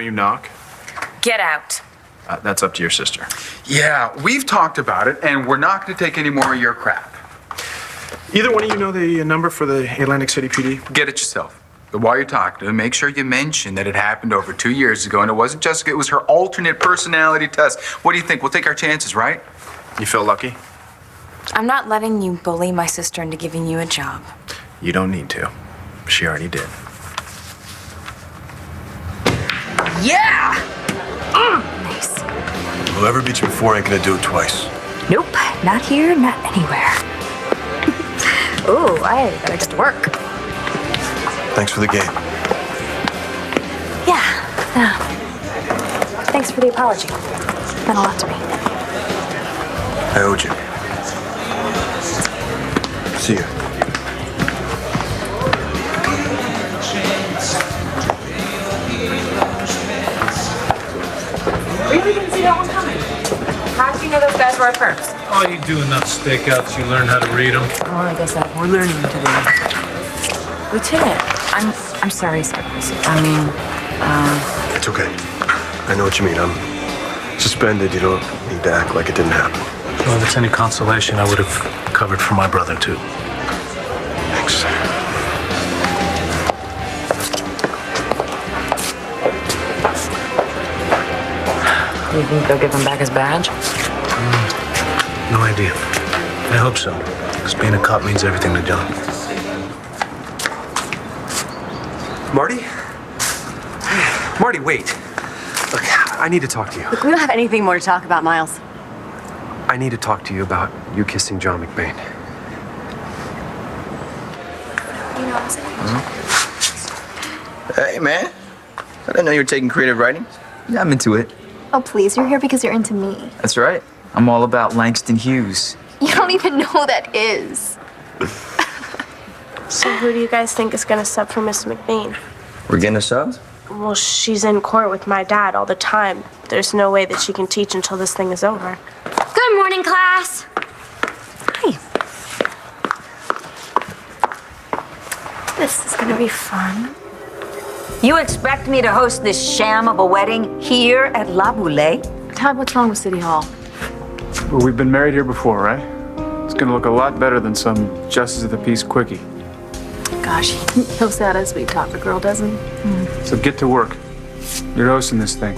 you knock? Get out. That's up to your sister. Yeah, we've talked about it, and we're not going to take any more of your crap. Either one of you know the number for the Atlantic City PD? Get it yourself. But while you're talking to them, make sure you mention that it happened over 2 years ago, and it wasn't Jessica, it was her alternate personality test. What do you think? We'll take our chances, right? You feel lucky? I'm not letting you bully my sister into giving you a job. You don't need to. She already did. Yeah! Nice. Whoever beats you before ain't gonna do it twice. Nope, not here, not anywhere. Ooh, I gotta get to work. Thanks for the game. Yeah. Thanks for the apology. Meant a lot to me. I owed you. See you. Really didn't see that one coming. How did you know those guys were our first? Oh, you do enough stakeouts, you learn how to read them. Oh, I guess we're learning today. Lieutenant, I'm sorry, sir. I mean, It's okay. I know what you mean. I'm suspended. You don't need to act like it didn't happen. Well, if it's any consolation, I would have covered for my brother, too. Thanks. you think they'll give him back his badge? No idea. I hope so, because being a cop means everything to John. Marty? Marty, wait. Look, I need to talk to you. Look, we don't have anything more to talk about, Miles. I need to talk to you about you kissing John McBain. Hey, man. I didn't know you were taking creative writing. Yeah, I'm into it. Oh, please, you're here because you're into me. That's right. I'm all about Langston Hughes. You don't even know who that is. So who do you guys think is going to sub for Miss McBain? We're getting a sub? Well, she's in court with my dad all the time. There's no way that she can teach until this thing is over. Good morning, class. Hi. This is going to be fun. You expect me to host this sham of a wedding here at La Boulée? Todd, what's wrong with City Hall? Well, we've been married here before, right? It's gonna look a lot better than some Justice of the Peace quickie. Gosh, he'll sad as we talk, the girl doesn't. So get to work. You're hosting this thing.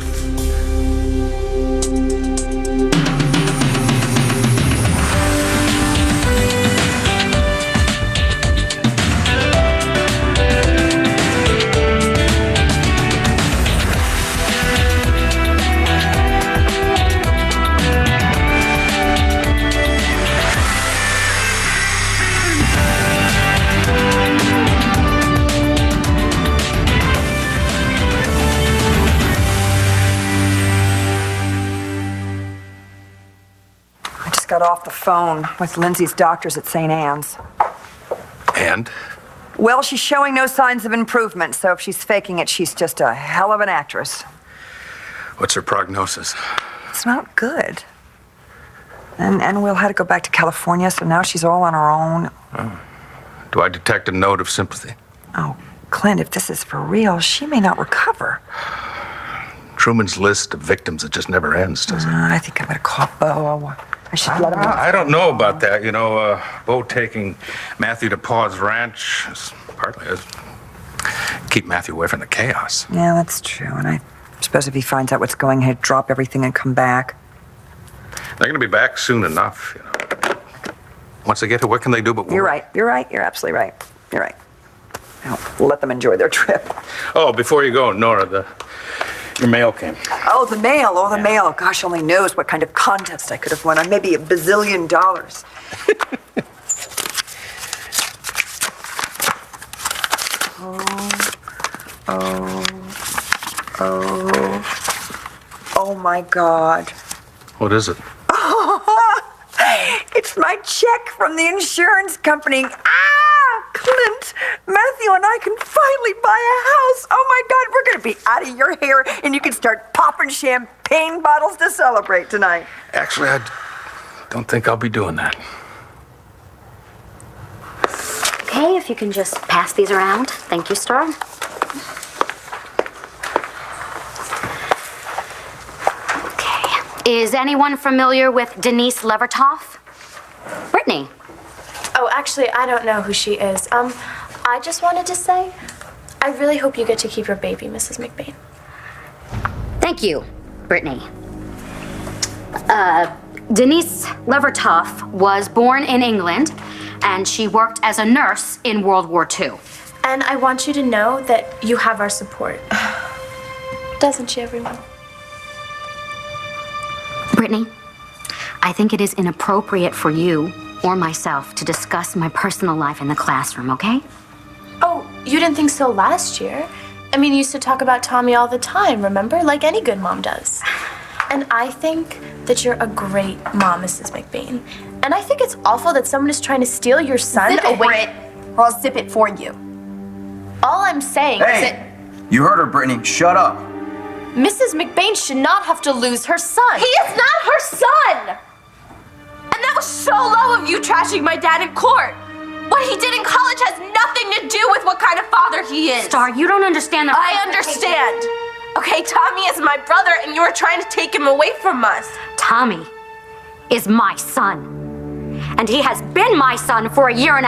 Got off the phone with Lindsay's doctors at St. Anne's. And? Well, she's showing no signs of improvement, so if she's faking it, she's just a hell of an actress. What's her prognosis? It's not good. And Will had to go back to California, so now she's all on her own. Oh. Do I detect a note of sympathy? Oh, Clint, if this is for real, she may not recover. Truman's list of victims, it just never ends, does it? I think I'm gonna call Bo. I should let him know. I don't know about that. You know, Bo taking Matthew to Pa's ranch is partly keep Matthew away from the chaos. Yeah, that's true. And I suppose if he finds out what's going, he'd drop everything and come back. They're going to be back soon enough, you know. Once they get here, what can they do but worry? You're right. You're right. You're absolutely right. You're right. Now, let them enjoy their trip. Oh, before you go, Nora, your mail came. Oh, the mail. Oh, the mail. Gosh, only knows what kind of contest I could have won. Maybe $1 bazillion. Oh my God. What is it? It's my check from the insurance company. Clint, Matthew and I can finally buy a house. Oh my God, we're gonna be out of your hair and you can start popping champagne bottles to celebrate tonight. Actually, I don't think I'll be doing that. Okay, if you can just pass these around. Thank you, Star. Is anyone familiar with Denise Levertov? Brittany. Oh, actually, I don't know who she is. I just wanted to say, I really hope you get to keep your baby, Mrs. McBain. Thank you, Brittany. Denise Levertov was born in England, and she worked as a nurse in World War II. And I want you to know that you have our support. Doesn't she, everyone? Brittany, I think it is inappropriate for you or myself to discuss my personal life in the classroom, okay? Oh, you didn't think so last year? I mean, you used to talk about Tommy all the time, remember? Like any good mom does. And I think that you're a great mom, Mrs. McBain. And I think it's awful that someone is trying to steal your son Zip it, away. Britt, or I'll zip it for you. All I'm saying is that You heard her, Brittany. Shut up. Mrs. McBain should not have to lose her son. He is not her son! And that was so low of you trashing my dad in court. What he did in college has nothing to do with what kind of father he is. Star, you don't understand the... I understand. Okay, Tommy is my brother, and you are trying to take him away from us. Tommy is my son. And he has been my son for 1.5 years.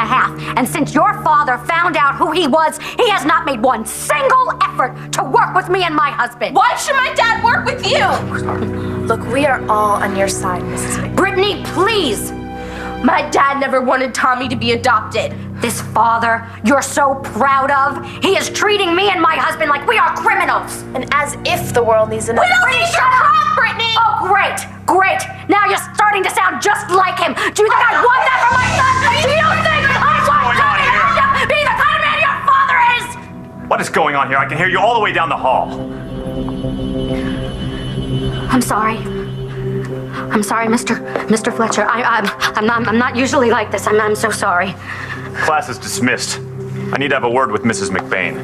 And since your father found out who he was, he has not made one single effort to work with me and my husband. Why should my dad work with you? Look, we are all on your side, Mrs. McBain. Brittany, please. My dad never wanted Tommy to be adopted. This father you're so proud of, he is treating me and my husband like we are criminals. And as if the world needs another... We don't need your help, Brittany! Oh, great, great. Now you're starting to sound just like him. Do you think I want that for my son? Do you think I want Tommy to be the kind of man your father is? What is going on here? I can hear you all the way down the hall. I'm sorry. I'm sorry, Mr. Fletcher. I'm not usually like this. I'm so sorry. Class is dismissed. I need to have a word with Mrs. McBain.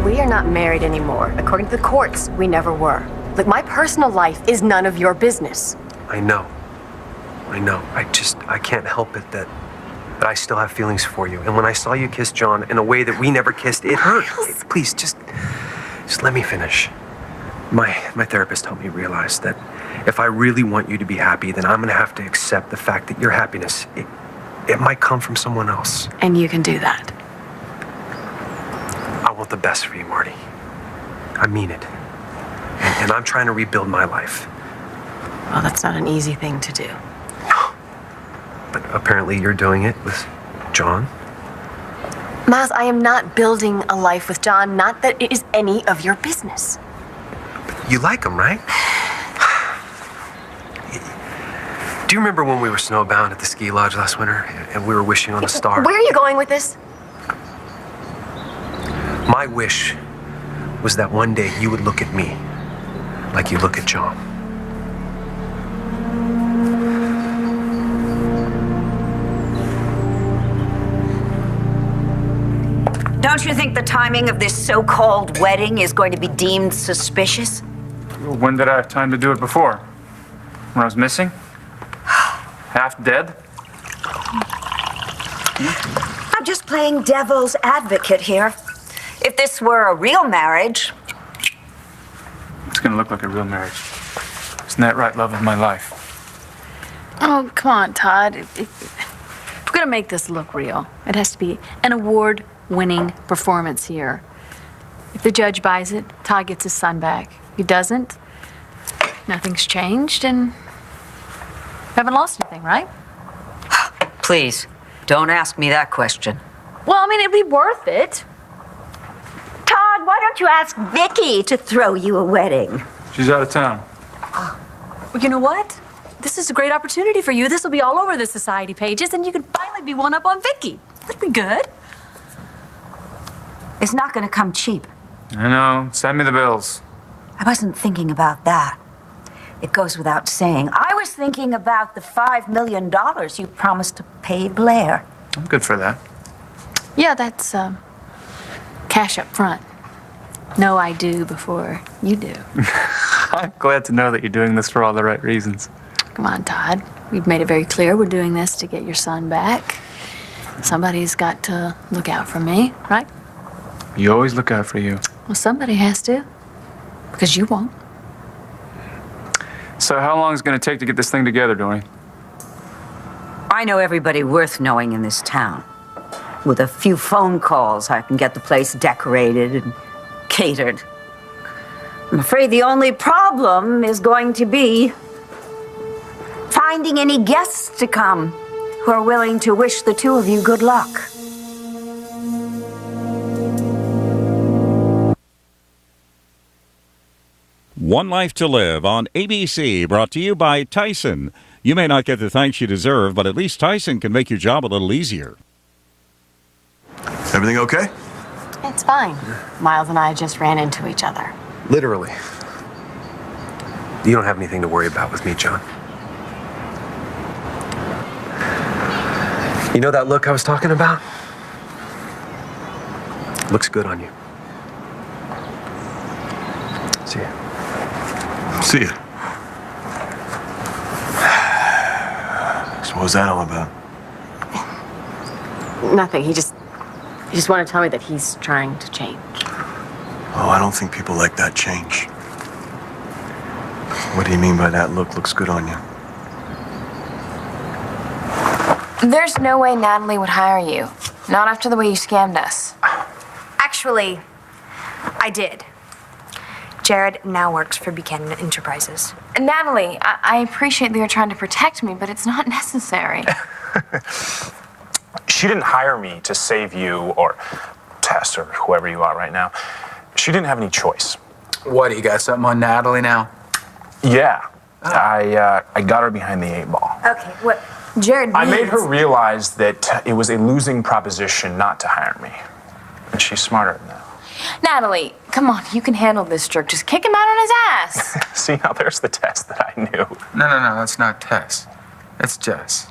We are not married anymore. According to the courts, we never were. Look, my personal life is none of your business. I know. I can't help it that I still have feelings for you. And when I saw you kiss John in a way that we never kissed, it hurt. Please, just let me finish. My therapist helped me realize that if I really want you to be happy, then I'm gonna have to accept the fact that your happiness, it might come from someone else. And you can do that. I want the best for you, Marty. I mean it. And I'm trying to rebuild my life. Well, that's not an easy thing to do. But apparently you're doing it with John. Miles, I am not building a life with John, not that it is any of your business. But you like him, right? Do you remember when we were snowbound at the ski lodge last winter and we were wishing on a star? Where are you going with this? My wish was that one day you would look at me like you look at John. Don't you think the timing of this so-called wedding is going to be deemed suspicious? When did I have time to do it before? When I was missing? Half dead? I'm just playing devil's advocate here. If this were a real marriage... It's gonna look like a real marriage. Isn't that right, love of my life? Oh, come on, Todd. If we're gonna make this look real, it has to be an award-winning performance here. If the judge buys it, Todd gets his son back. If he doesn't, nothing's changed and we haven't lost anything, right? Please, don't ask me that question. Well, I mean, it'd be worth it. Todd, why don't you ask Vicky to throw you a wedding? She's out of town. Well, you know what? This is a great opportunity for you. This will be all over the society pages, and you can finally be one up on Vicky. That'd be good. It's not going to come cheap. I know. Send me the bills. I wasn't thinking about that. It goes without saying. I was thinking about the $5 million you promised to pay Blair. I'm good for that. Yeah, that's cash up front. No, I do before you do. I'm glad to know that you're doing this for all the right reasons. Come on, Todd. We've made it very clear we're doing this to get your son back. Somebody's got to look out for me, right? You always look out for you. Well, somebody has to, because you won't. So how long is it going to take to get this thing together, Doreen? I know everybody worth knowing in this town. With a few phone calls, I can get the place decorated and catered. I'm afraid the only problem is going to be finding any guests to come who are willing to wish the two of you good luck. One Life to Live on ABC, brought to you by Tyson. You may not get the thanks you deserve, but at least Tyson can make your job a little easier. Everything okay? It's fine. Miles and I just ran into each other. Literally. You don't have anything to worry about with me, John. You know that look I was talking about? Looks good on you. See ya. See ya. So what was that all about? Nothing. He just wanted to tell me that he's trying to change. Oh, I don't think people like that change. What do you mean by that look looks good on you? There's no way Natalie would hire you. Not after the way you scammed us. Actually, I did. Jared now works for Buchanan Enterprises. Natalie, I appreciate that you're trying to protect me, but it's not necessary. She didn't hire me to save you or Tess or whoever you are right now. She didn't have any choice. What, you got something on Natalie now? Yeah. I got her behind the 8 ball. Okay, what Jared I means... made her realize that it was a losing proposition not to hire me. And she's smarter than that. Natalie, come on, you can handle this jerk. Just kick him out on his ass. See, now there's the Tess that I knew. No, that's not Tess. That's Jess.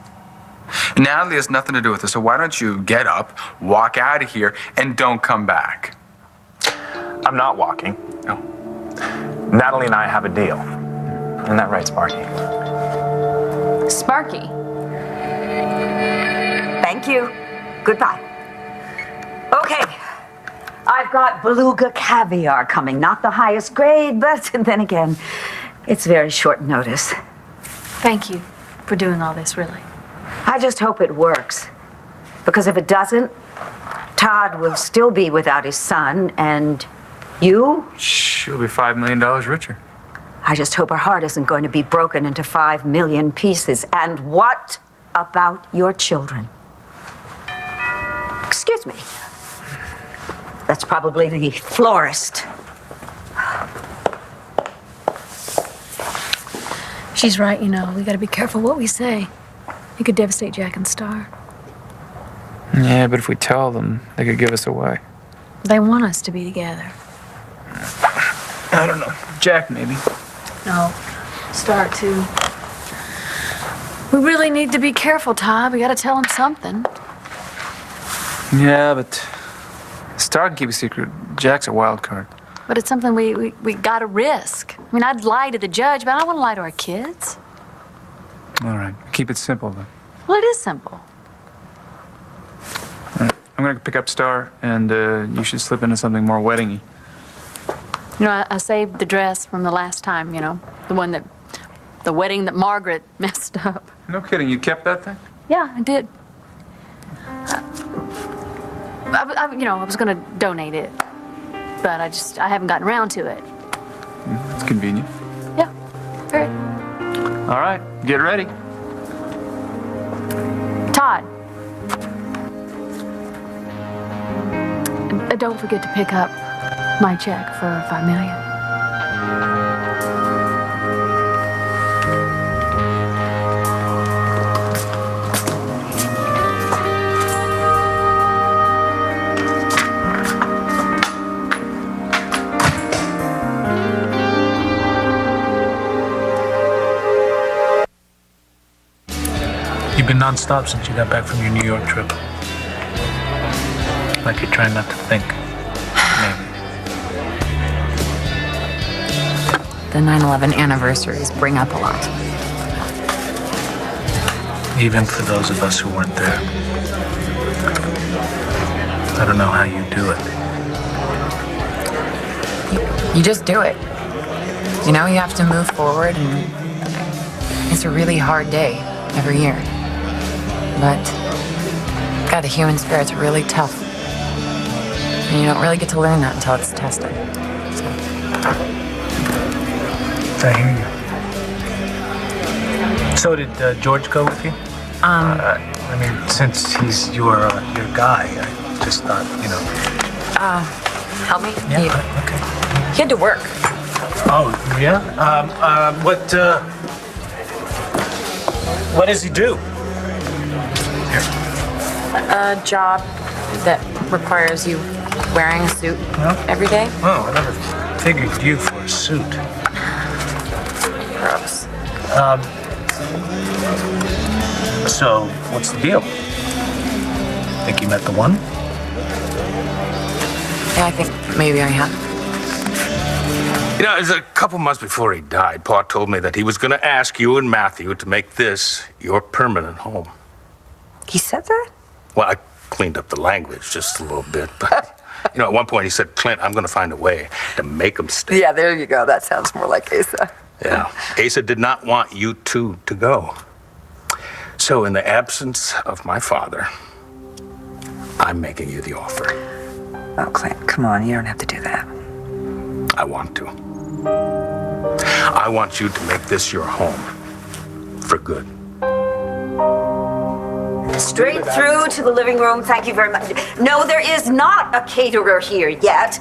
Natalie has nothing to do with this, so why don't you get up, walk out of here, and don't come back? I'm not walking. No. Natalie and I have a deal. Isn't that right, Sparky? Sparky. Thank you. Goodbye. Okay. I've got beluga caviar coming. Not the highest grade, but then again, it's very short notice. Thank you for doing all this, really. I just hope it works. Because if it doesn't, Todd will still be without his son, and you? She'll be $5 million richer. I just hope her heart isn't going to be broken into 5 million pieces. And what about your children? Excuse me. That's probably the florist. She's right, you know. We gotta be careful what we say. It could devastate Jack and Star. Yeah, but if we tell them, they could give us away. They want us to be together. I don't know. Jack, maybe. No, Star too. We really need to be careful, Todd. We gotta tell him something. Yeah, but Star can keep a secret. Jack's a wild card. But it's something we gotta risk. I mean, I'd lie to the judge, but I don't want to lie to our kids. All right, keep it simple then. Well, it is simple. All right. I'm gonna pick up Star, and you should slip into something more wedding-y. You know, I saved the dress from the last time, you know, the wedding that Margaret messed up. No kidding, you kept that thing? Yeah, I did. I was gonna donate it, but I haven't gotten around to it. It's convenient. Yeah, great. All right, get ready. Todd. Don't forget to pick up my check for $5 million. You've been nonstop since you got back from your New York trip. Like you're trying not to think. Maybe. The 9/11 anniversaries bring up a lot. Even for those of us who weren't there. I don't know how you do it. You just do it. You know, you have to move forward, and it's a really hard day every year. But, God, the human spirit's really tough. And you don't really get to learn that until it's tested. I hear you. So did George go with you? I mean, since he's your guy, I just thought, you know. Help me? Yeah, okay. He had to work. Oh, yeah? What does he do? A job that requires you wearing a suit every day. Oh, I never figured you for a suit. Gross. So, what's the deal? Think you met the one? Yeah, I think maybe I have. You know, it was a couple months before he died, Pa told me that he was going to ask you and Matthew to make this your permanent home. He said that? Well, I cleaned up the language just a little bit, but, you know, at one point he said, Clint, I'm going to find a way to make him stay. Yeah, there you go. That sounds more like Asa. Yeah. Asa did not want you two to go. So, in the absence of my father, I'm making you the offer. Oh, Clint, come on. You don't have to do that. I want to. I want you to make this your home. For good. Straight through to the living room. Thank you very much. No, there is not a caterer here yet.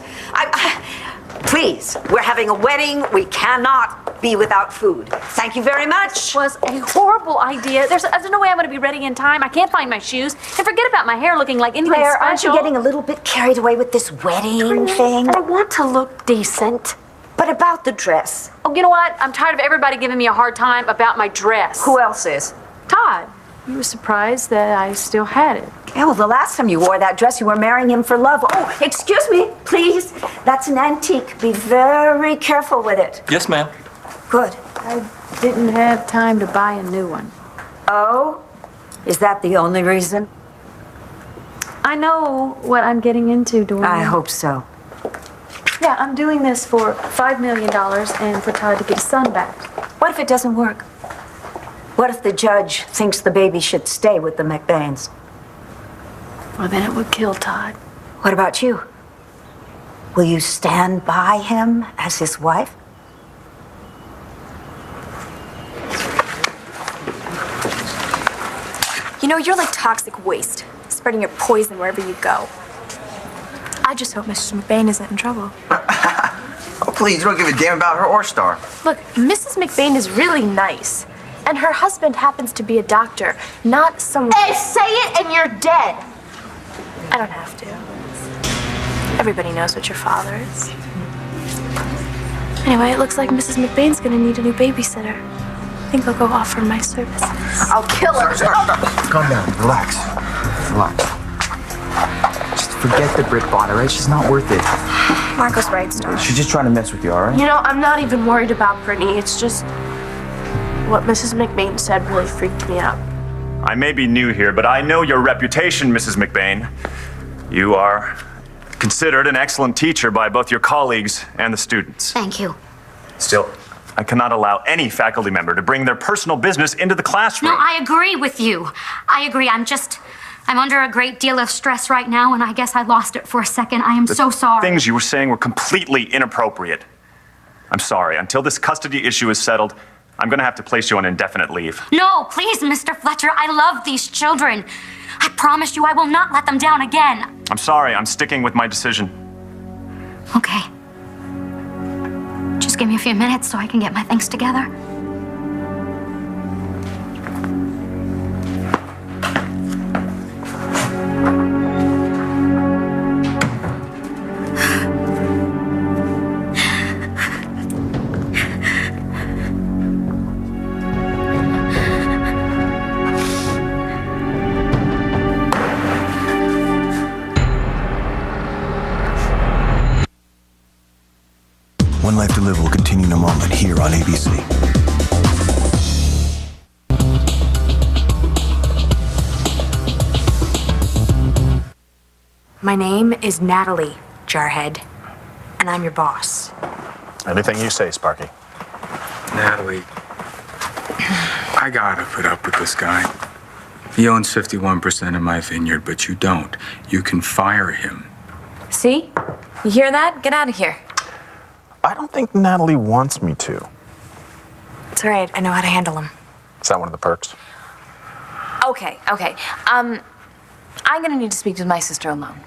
Please, we're having a wedding. We cannot be without food. Thank you very much. Was a horrible idea. There's no way I'm going to be ready in time. I can't find my shoes. And forget about my hair looking like anything Claire, special. aren't you getting a little bit carried away with this wedding thing? I want to look decent. But about the dress. Oh, you know what? I'm tired of everybody giving me a hard time about my dress. Who else is? Todd. You were surprised that I still had it. Yeah, well, the last time you wore that dress, you were marrying him for love. Oh, excuse me, please. That's an antique. Be very careful with it. Yes, ma'am. Good. I didn't have time to buy a new one. Oh? Is that the only reason? I know what I'm getting into, Dorian. I hope so. Yeah, I'm doing this for $5 million and for Todd to get his son back. What if it doesn't work? What if the judge thinks the baby should stay with the McBains? Well, then it would kill Todd. What about you? Will you stand by him as his wife? You know, you're like toxic waste, spreading your poison wherever you go. I just hope Mrs. McBain isn't in trouble. Oh, please, you don't give a damn about her or Star. Look, Mrs. McBain is really nice. And her husband happens to be a doctor, not some... Hey, say it and you're dead. I don't have to. Everybody knows what your father is. Anyway, it looks like Mrs. McBain's gonna need a new babysitter. I think I'll go offer my services. I'll kill her. Calm down. Relax. Relax. Just forget the brick bought, all right? She's not worth it. Marco's right, Star. She's just trying to mess with you, all right? You know, I'm not even worried about Brittany. It's just... what Mrs. McBain said really freaked me out. I may be new here, but I know your reputation, Mrs. McBain. You are considered an excellent teacher by both your colleagues and the students. Thank you. Still, I cannot allow any faculty member to bring their personal business into the classroom. No, I agree with you. I agree. I'm under a great deal of stress right now, and I guess I lost it for a second. I am so sorry. Things you were saying were completely inappropriate. I'm sorry. Until this custody issue is settled, I'm going to have to place you on indefinite leave. No, please, Mr. Fletcher. I love these children. I promise you I will not let them down again. I'm sorry. I'm sticking with my decision. Okay. Just give me a few minutes so I can get my things together. One Life to Live will continue in a moment here on ABC. My name is Natalie, Jarhead, and I'm your boss. Anything you say, Sparky. Natalie, I gotta put up with this guy. He owns 51% of my vineyard, but you don't. You can fire him. See? You hear that? Get out of here. I don't think Natalie wants me to. It's all right. I know how to handle him. Is that one of the perks? Okay. I'm gonna need to speak to my sister alone.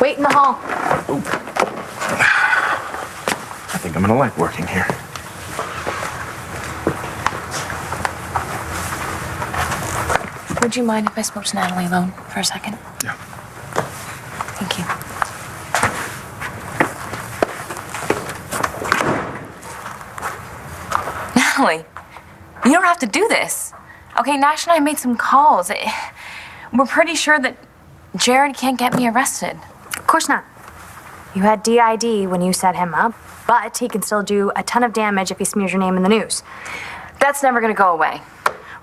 Wait in the hall. I think I'm gonna like working here. Would you mind if I spoke to Natalie alone for a second? Yeah. Thank you. Natalie, you don't have to do this. Okay, Nash and I made some calls. We're pretty sure that Jared can't get me arrested. Of course not. You had DID when you set him up, but he can still do a ton of damage if he smears your name in the news. That's never gonna go away.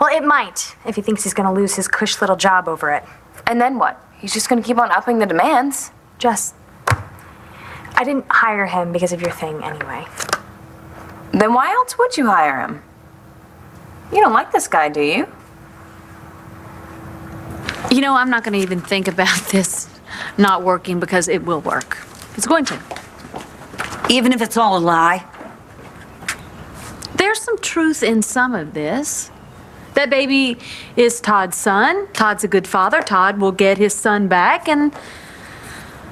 Well, it might, if he thinks he's gonna lose his cush little job over it. And then what? He's just gonna keep on upping the demands. I didn't hire him because of your thing anyway. Then why else would you hire him? You don't like this guy, do you? You know, I'm not going to even think about this not working because it will work. It's going to. Even if it's all a lie? There's some truth in some of this. That baby is Todd's son. Todd's a good father. Todd will get his son back, and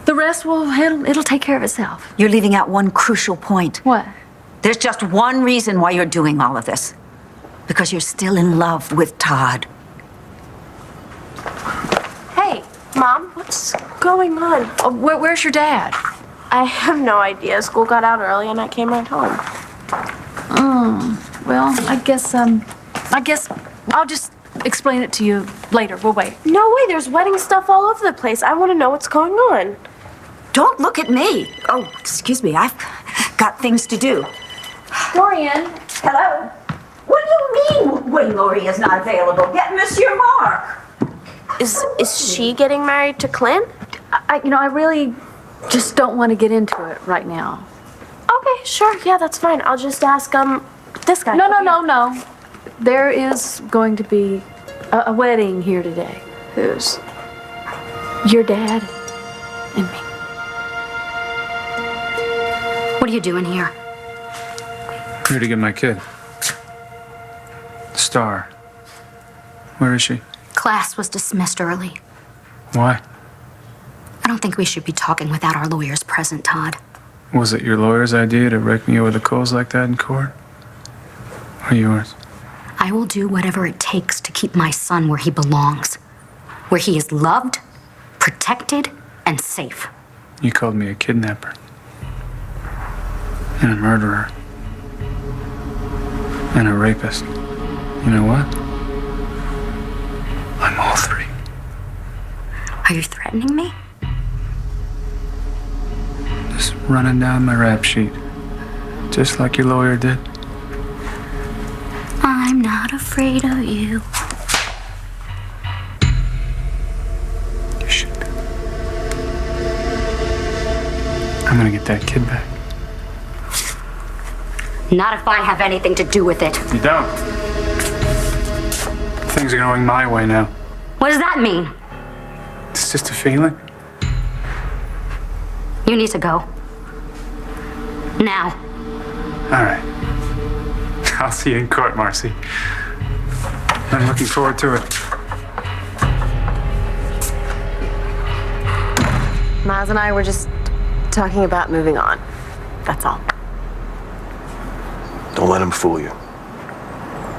the rest it'll take care of itself. You're leaving out one crucial point. What? There's just one reason why you're doing all of this. Because you're still in love with Todd. Hey, Mom, what's going on? Where's your dad? I have no idea. School got out early and I came right home. Well, I guess I'll just explain it to you later. We'll wait. No way, there's wedding stuff all over the place. I want to know what's going on. Don't look at me. Oh, excuse me. I've got things to do. Dorian. Hello? What do you mean when Lori is not available? Get Monsieur Mark. Is she getting married to Clint? I really just don't want to get into it right now. Okay, sure. Yeah, that's fine. I'll just ask this guy. No. There is going to be a wedding here today. Whose? Your dad and me. What are you doing here? Here to get my kid. Star. Where is she? Class was dismissed early. Why? I don't think we should be talking without our lawyers present, Todd. Was it your lawyer's idea to rake me over the coals like that in court? Or yours? I will do whatever it takes to keep my son where he belongs. Where he is loved, protected, and safe. You called me a kidnapper. And a murderer. And a rapist. You know what? I'm all three. Are you threatening me? Just running down my rap sheet. Just like your lawyer did. I'm not afraid of you. You should be. I'm gonna get that kid back. Not if I have anything to do with it. You don't. Things are going my way now. What does that mean? It's just a feeling. You need to go. Now. All right. I'll see you in court, Marcy. I'm looking forward to it. Miles and I were just talking about moving on. That's all. Don't let him fool you.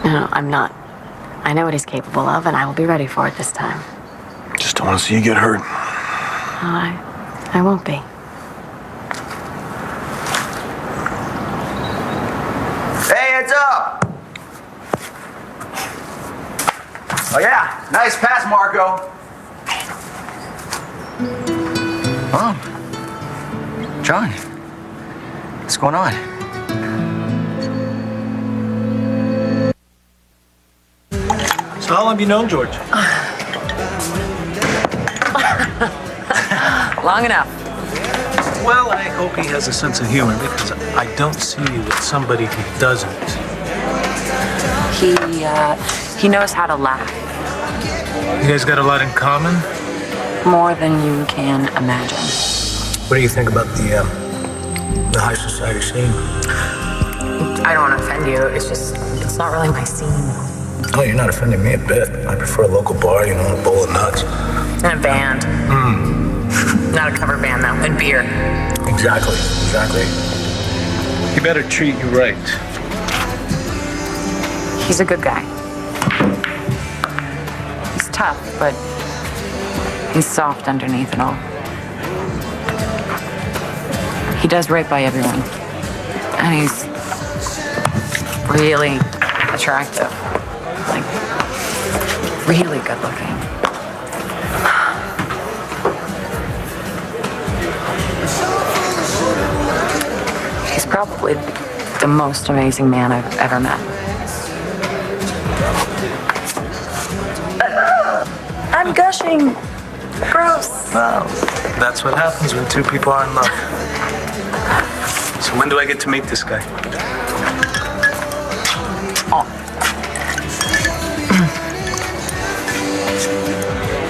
No, I'm not. I know what he's capable of, and I will be ready for it this time. Just don't want to see you get hurt. I won't be. Hey, heads up! Oh yeah, nice pass, Marco. Mom, John, what's going on? How long have you known George? Long enough. Well, I hope he has a sense of humor because I don't see you with somebody who doesn't. He knows how to laugh. You guys got a lot in common? More than you can imagine. What do you think about the high society scene? I don't want to offend you. It's not really my scene. Oh, you're not offending me a bit. I prefer a local bar, you know, a bowl of nuts. And a band. Not a cover band, though. And beer. Exactly. He better treat you right. He's a good guy. He's tough, but he's soft underneath it all. He does right by everyone. And he's really attractive. Like, really good looking. He's probably the most amazing man I've ever met. I'm gushing. Gross. Well, that's what happens when two people are in love. So when do I get to meet this guy?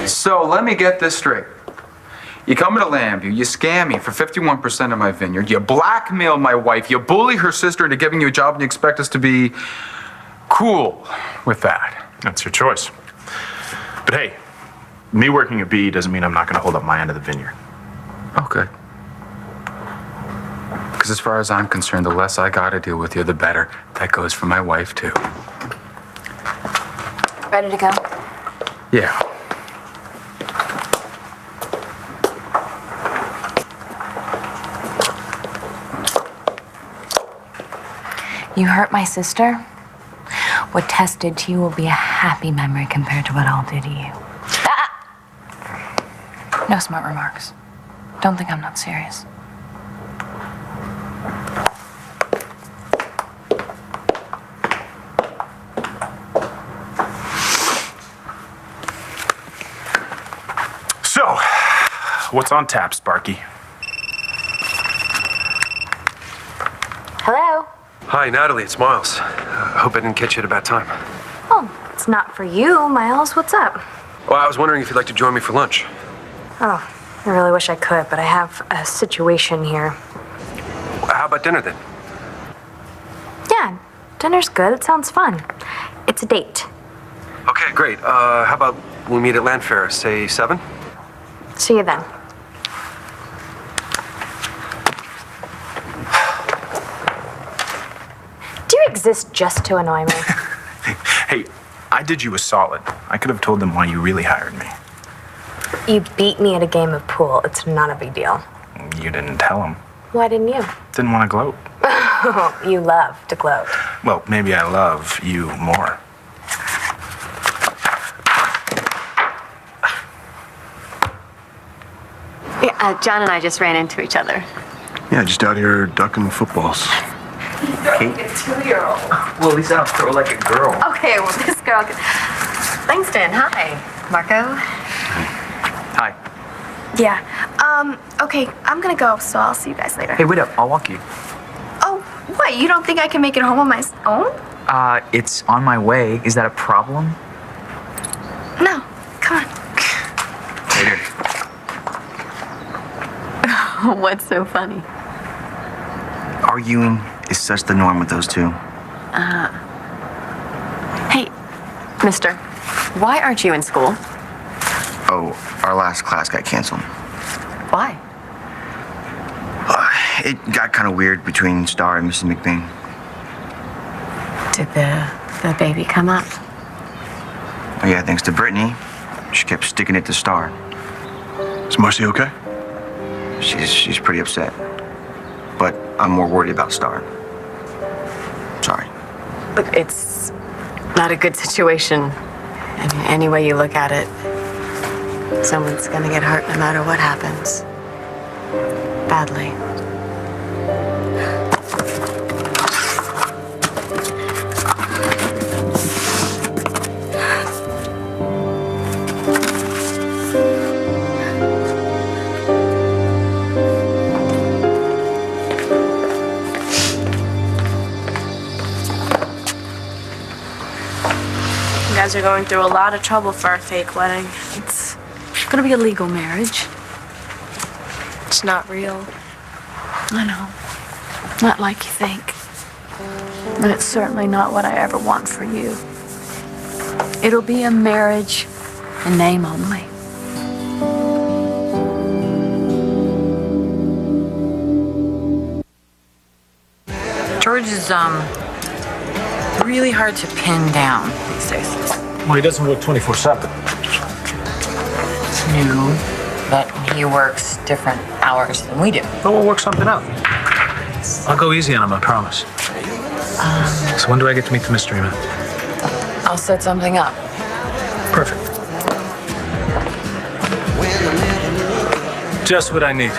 So let me get this straight. You come into Lambview, you scam me for 51% of my vineyard, you blackmail my wife, you bully her sister into giving you a job, and you expect us to be cool with that. That's your choice. But hey, me working at BE doesn't mean I'm not going to hold up my end of the vineyard. Okay. Because as far as I'm concerned, the less I got to deal with you, the better. That goes for my wife, too. Ready to go? Yeah. You hurt my sister? What Tess did to you will be a happy memory compared to what I'll do to you. Ah! No smart remarks. Don't think I'm not serious. So, what's on tap, Sparky? Hello? Hi, Natalie, it's Miles. I hope I didn't catch you at a bad time. Oh, it's not for you, Miles. What's up? Well, I was wondering if you'd like to join me for lunch. Oh, I really wish I could, but I have a situation here. How about dinner then? Yeah, dinner's good. It sounds fun. It's a date. Okay, great. How about we meet at Landfair, say 7? See you then. Do you exist just to annoy me? Hey, I did you a solid. I could have told them why you really hired me. You beat me at a game of pool. It's not a big deal. You didn't tell them. Why didn't you? Didn't want to gloat. You love to gloat. Well, maybe I love you more. Yeah, John and I just ran into each other. Yeah, just out here ducking footballs. Like a 2-year-old. Well, at least I don't throw like a girl. Okay, well, this girl. Langston, hi. Marco. Hi. Yeah. Okay, I'm gonna go, so I'll see you guys later. Hey, wait up. I'll walk you. Oh, what? You don't think I can make it home on my own? It's on my way. Is that a problem? No. Come on. Later. What's so funny? Arguing is such the norm with those two. Hey, mister, why aren't you in school? Oh, our last class got canceled. Why? It got kind of weird between Star and Mrs. McBain. Did the baby come up? Oh, yeah, thanks to Brittany. She kept sticking it to Star. Is Marcy okay? She's pretty upset. But I'm more worried about Star. Sorry. Look, it's not a good situation. Any way you look at it, someone's gonna get hurt no matter what happens. Badly. guys are going through a lot of trouble for our fake wedding. It's gonna be a legal marriage. It's not real. I know. Not like you think. But it's certainly not what I ever want for you. It'll be a marriage in name only. George is, really hard to pin down these days. Well, he doesn't work 24/7. It's new, but he works different hours than we do. But we'll work something out. I'll go easy on him, I promise. So when do I get to meet the mystery man? I'll set something up. Perfect. Just what I need.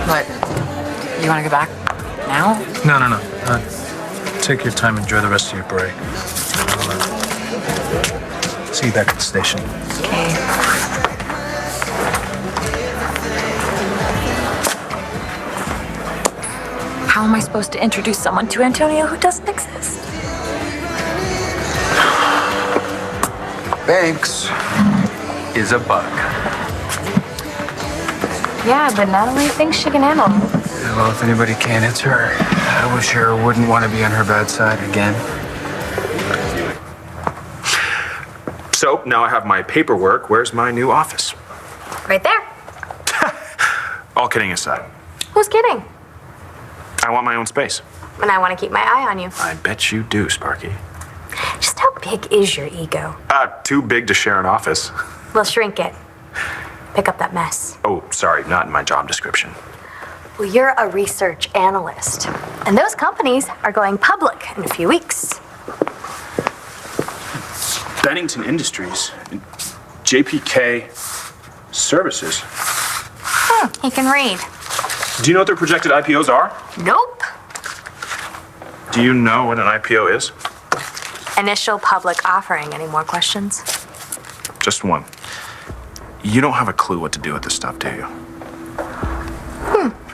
What? You want to go back now? No. Take your time, enjoy the rest of your break. I'll, see you back at the station. Okay. How am I supposed to introduce someone to Antonio who doesn't exist? Banks is a bug. Yeah, but Natalie thinks she can handle it. Well, if anybody can, it's her. I wish her wouldn't want to be on her bad side again. So now I have my paperwork. Where's my new office? Right there. All kidding aside, Who's kidding? I want my own space. And I want to keep my eye on you. I bet you do, Sparky. Just how big is your ego? Too big to share an office. We'll shrink it. Pick up that mess. Oh, sorry, not in my job description. Well, you're a research analyst. And those companies are going public in a few weeks. Bennington Industries, JPK Services. He can read. Do you know what their projected IPOs are? Nope. Do you know what an IPO is? Initial public offering. Any more questions? Just one. You don't have a clue what to do with this stuff, do you?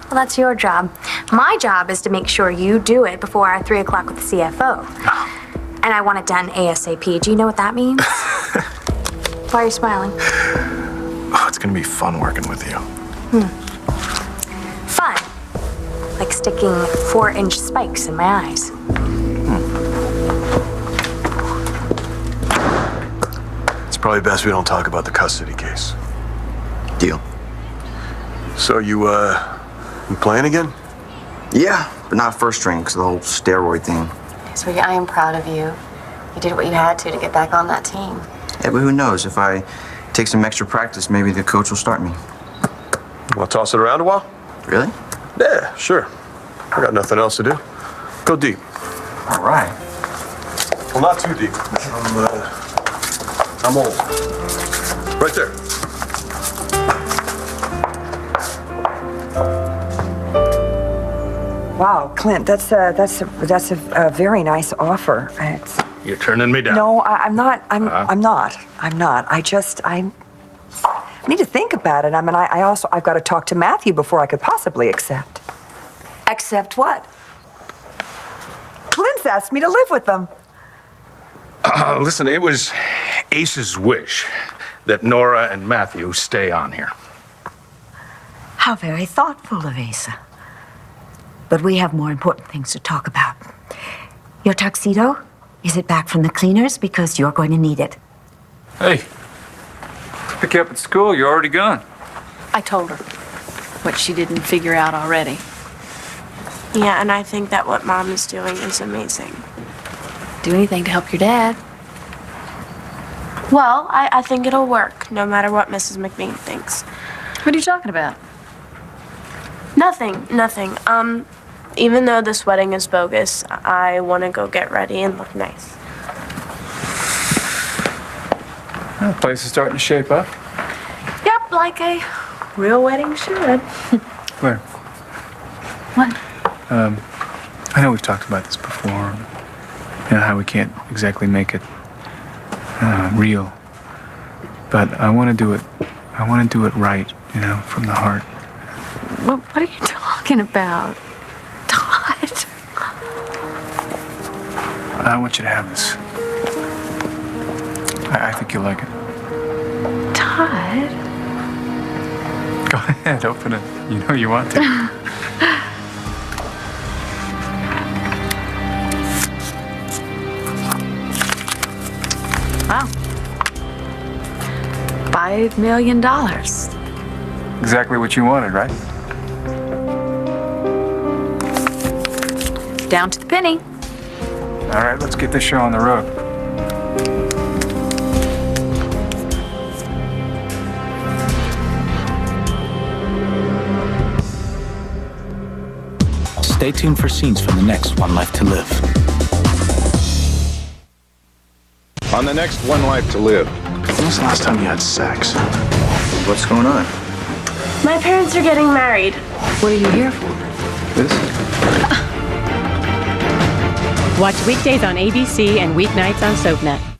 Well, that's your job. My job is to make sure you do it before our 3 o'clock with the CFO. And I want it done ASAP. Do you know what that means? Why are you smiling? Oh, it's gonna be fun working with you. Fun. Like sticking 4-inch spikes in my eyes. It's probably best we don't talk about the custody case. Deal. So you playing again? Yeah, but not first string because of the whole steroid thing. Sweetie, I am proud of you. You did what you had to get back on that team. Yeah, but who knows? If I take some extra practice, maybe the coach will start me. Want to toss it around a while? Really? Yeah, sure. I got nothing else to do. Go deep. All right. Well, not too deep. I'm old. Right there. Wow, Clint, that's a very nice offer. You're turning me down. No, I'm not. I'm not. I need to think about it. I mean, I've got to talk to Matthew before I could possibly accept. Accept what? Clint's asked me to live with them. Listen, it was Ace's wish that Nora and Matthew stay on here. How very thoughtful of Asa. But we have more important things to talk about. Your tuxedo? Is it back from the cleaners? Because you're going to need it. Hey, pick you up at school. You're already gone. I told her what she didn't figure out already. Yeah, and I think that what Mom is doing is amazing. Do anything to help your dad. Well, I think it'll work, no matter what Mrs. McBean thinks. What are you talking about? Nothing. Even though this wedding is bogus, I want to go get ready and look nice. Well, the place is starting to shape up. Yep, like a real wedding should. Where? What? I know we've talked about this before. You know, how we can't exactly make it real. But I want to do it. I want to do it right, you know, from the heart. What are you talking about? Todd? I want you to have this. I think you'll like it. Todd. Go ahead, open it. You know you want to. Wow. $5 million. Exactly what you wanted, right? Down to the penny. All right, let's get this show on the road. Stay tuned for scenes from the next One Life to Live. On the next One Life to Live. When was the last time you had sex? What's going on? My parents are getting married. What are you here for? This? Watch weekdays on ABC and weeknights on SoapNet.